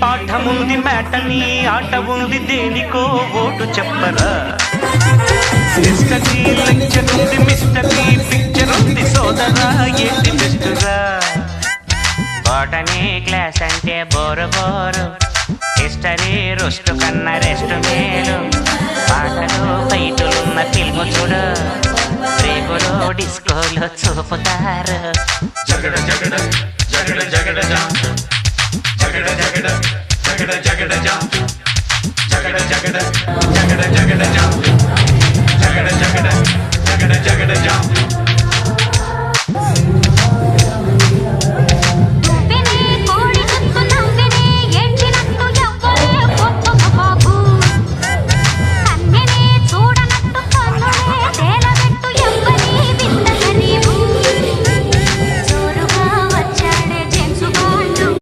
పాఠముంది matinee ఆట ఉంది దేనికో ఓటు చెప్పరా హిస్టరీ లెక్చర్ ఉంది మిస్టరీ పిక్చర్ ఉంది సోదరా ఏంటి బెస్టురా బాటనీ క్లాస్ అంటే బోరు బోరు హిస్టరీ రుస్టు కన్నా రెస్ట్ మేలు పాటలు ఫైటులున్న ఫిల్ము చూడు బ్రేకులు డిస్కోలో చూపుతారు జగడ జగడ జగడ జగడ